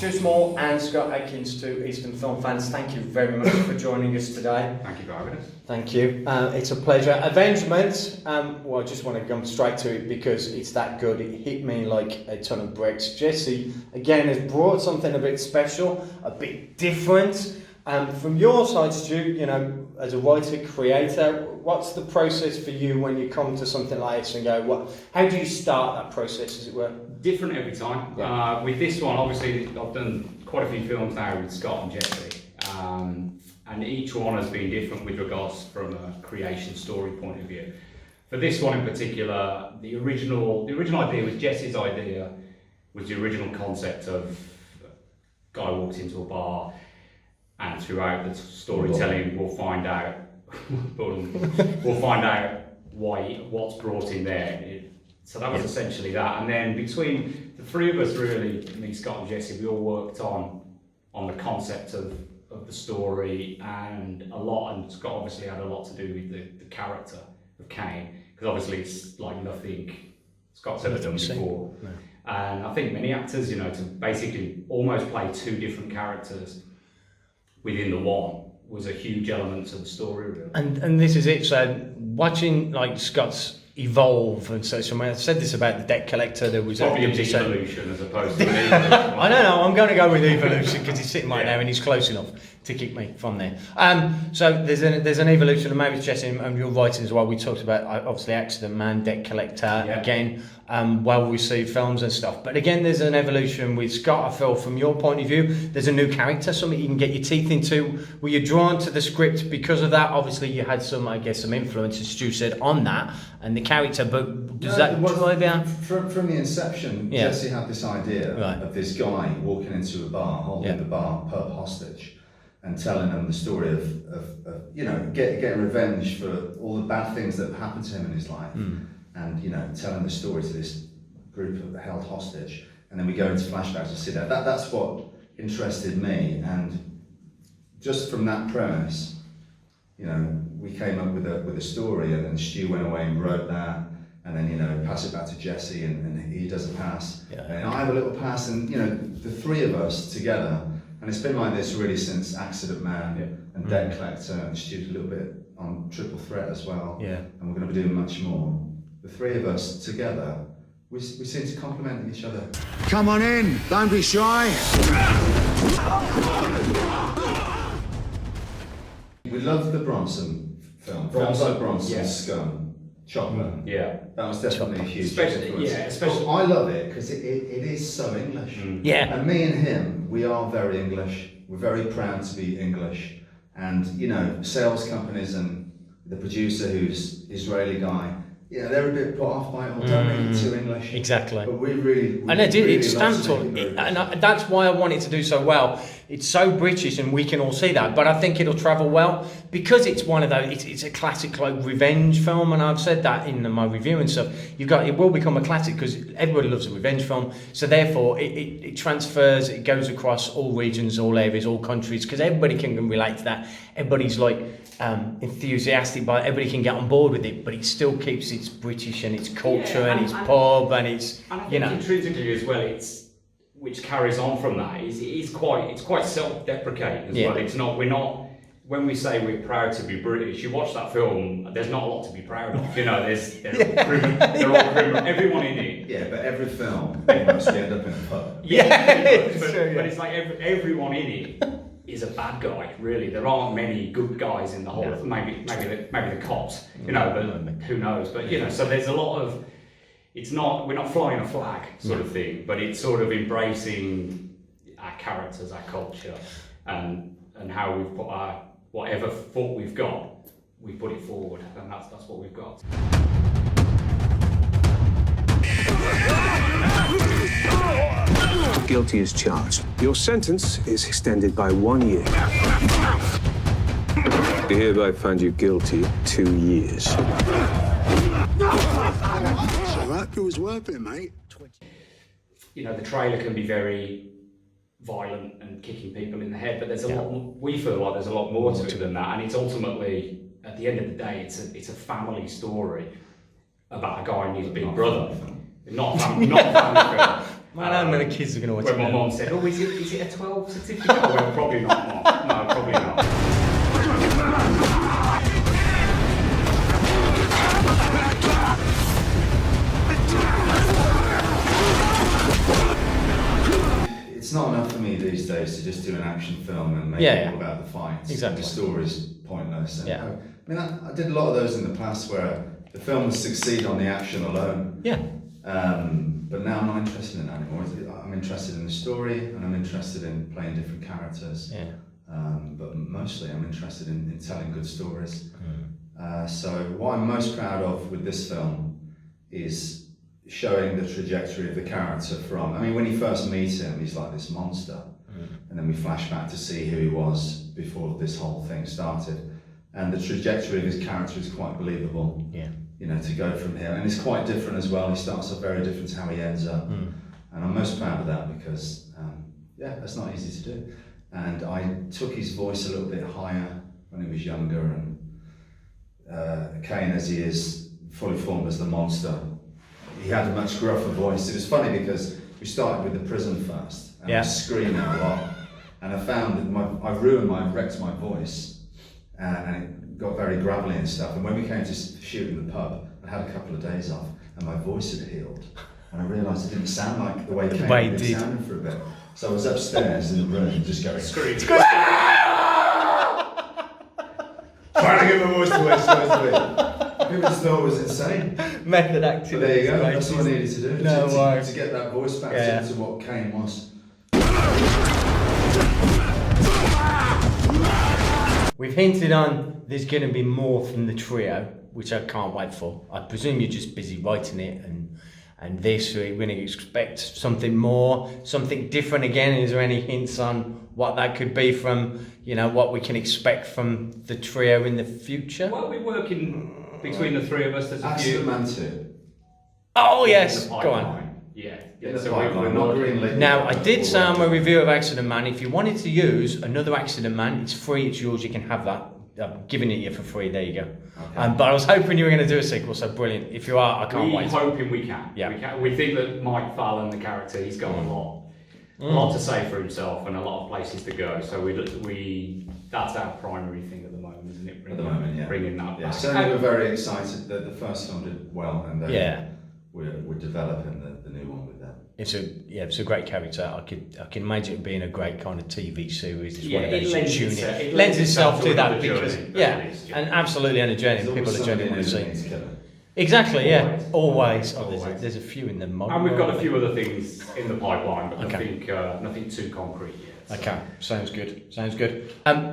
Stu Small and Scott Adkins, two Eastern film fans. Thank you very much for joining us today. Thank you for having us. Thank you. It's a pleasure. Avengement, well, I just want to come straight to it because it's that good. It hit me like a ton of bricks. Jesse, again, has brought something a bit special, a bit different. From your side, Stu, you know, as a writer, creator, what's the process for you when you come to something like this and go, how do you start that process, as it were? Different every time. Yeah. With this one, obviously, I've done quite a few films now with Scott and Jesse, and each one has been different with regards from a creation story point of view. For this one in particular, the original idea was Jesse's idea, was the original concept of a guy walks into a bar, and throughout the storytelling, we'll find out what's brought in there. So that was essentially that, and then between the three of us, really, me, Scott, and Jesse, we all worked on the concept of the story, and Scott obviously had a lot to do with the character of Kane, because obviously it's like nothing Scott's ever done before. No. And I think many actors, you know, to basically almost play two different characters within the one was a huge element to the story, really. And this is it. So watching like Scott's evolve, and so when I said this about the debt collector, there was probably a evolution as opposed to an evolution. I don't know. I'm going to go with evolution because he's sitting right there and he's close enough to kick me from there. So there's an evolution, and maybe it's Jesse and your writing as well. We talked about obviously Accident Man, Debt Collector, again, well-received films and stuff. But again, there's an evolution with Scott. I feel from your point of view, there's a new character, something you can get your teeth into. Were you drawn to the script because of that? Obviously, you had some influence, as Stu said, on that and the character. But does that drive out? From the inception, Jesse had this idea of this guy walking into a bar, holding the bar pub hostage, and telling them the story of you know, getting revenge for all the bad things that have happened to him in his life, and you know, telling the story to this group of held hostage, and then we go into flashbacks to see that. That's what interested me, and just from that premise, you know, we came up with a story, and then Stu went away and wrote that, and then, you know, pass it back to Jesse, and he does a pass, and I have a little pass, and you know, the three of us together. And it's been like this really since Accident Man and Debt Collector, and Stu's a little bit on Triple Threat as well. Yeah. And we're going to be doing much more. The three of us together, we seem to complement each other. Come on in, don't be shy. We loved the Bronson film. Bronson's Scum. Chocolate. Yeah. That was definitely a huge especially I love it because it is so English. Yeah. And me and him, we are very English. We're very proud to be English. And, you know, sales companies and the producer, who's Israeli guy, you know, they're a bit put off by it, or don't make it too English. Exactly. But we really it stamped on it, and that's why I want it to do so well. It's so British, and we can all see that. But I think it'll travel well because it's one of those. It's a classic like revenge film, and I've said that in my review and stuff. It will become a classic because everybody loves a revenge film. So therefore, it transfers. It goes across all regions, all areas, all countries, because everybody can relate to that. Everybody's like enthusiastic, but everybody can get on board with it. But it still keeps its British and its culture and its pub and its, and I think intrinsically as well, which carries on from that it's quite self-deprecating as well. It's not, when we say we're proud to be British, you watch that film, there's not a lot to be proud of. You know, they're all criminal, everyone in it. Yeah, but every film almost end up in a pub. But it's like everyone in it is a bad guy, really. There aren't many good guys in the whole. Maybe the cops, you know, but who knows? But you know, so there's a lot of. We're not flying a flag sort of thing, but it's sort of embracing our characters, our culture, and how we've put our whatever thought we've got, we put it forward, and that's what we've got. Guilty as charged. Your sentence is extended by 1 year. We hereby find you guilty 2 years. So that was worth it, mate. You know, the trailer can be very violent and kicking people in the head, but there's a lot. We feel like there's a lot more to it than that, and it's ultimately, at the end of the day, it's a family story about a guy and his big brother. Not a family film. I don't know the kids are going to watch it. When my mum said, "Oh, is it a 12 certificate?" I went, "Probably not, Mum. No, probably not." It's not enough for me these days to just do an action film and make it all about the fights. Exactly. The story's pointless. And Yeah. I mean, I did a lot of those in the past where the film would succeed on the action alone. Yeah. But now I'm not interested in that anymore. I'm interested in the story and I'm interested in playing different characters. Yeah. But mostly I'm interested in telling good stories. So what I'm most proud of with this film is showing the trajectory of the character from, I mean, when you first meet him, he's like this monster. And then we flash back to see who he was before this whole thing started. And the trajectory of his character is quite believable. Yeah. You know, to go from here. And it's quite different as well. He starts off very different to how he ends up. And I'm most proud of that because, that's not easy to do. And I took his voice a little bit higher when he was younger. And Kane, as he is fully formed as the monster, he had a much gruffer voice. It was funny because we started with the prison first. And I was screaming a lot. And I found that I wrecked my voice. And it got very gravelly and stuff. And when we came to shoot in the pub, I had a couple of days off and my voice had healed. And I realised it didn't sound like the way Kane had been sounding for a bit. So I was upstairs in the room just going, screaming. Trying to get my voice away. People just thought it was insane. Method acting. But there you go, that's what I needed to do. To get that voice back to what Kane was. We've hinted on there's going to be more from the trio, which I can't wait for. I presume you're just busy writing it and this, we're going to expect something more, something different again. Is there any hints on what that could be from, what we can expect from the trio in the future? Well, we're working between the three of us. There's a few. Accident Man 2. Oh yes, go on. Yeah. So we're not greenlit. Now, I did say on my review of Accident Man, if you wanted to use another Accident Man, it's free, it's yours, you can have that. I'm giving it you for free, there you go. Okay. But I was hoping you were going to do a sequel, so brilliant. If you are, I can't wait. We're hoping we can. Yeah. We think that Mike Fallon, the character, he's got a lot to say for himself and a lot of places to go. So that's our primary thing at the moment, isn't it? Bringing that back. Certainly we're very excited that the first film did well and we're developing the new one with them. It's a great character. I can imagine it being a great kind of TV series. It lends itself to that because journey, and absolutely on a journey. People are genuinely see. Exactly, always. There's a few in the model. And we've got a few other things in the pipeline, but nothing too concrete yet. So. Okay, sounds good.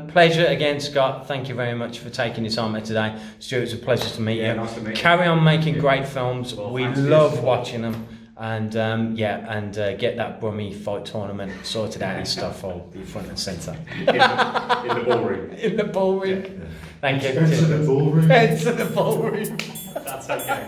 Pleasure again, Scott. Thank you very much for taking your time today. Stuart, it's a pleasure to meet you. Nice to meet you. Carry on making great films. Well, we love watching them. And get that Brummy fight tournament sorted out and stuff all front and centre. in the ballroom. In the ballroom. Yeah. Thank you. Into the ballroom. Into the ballroom. That's okay.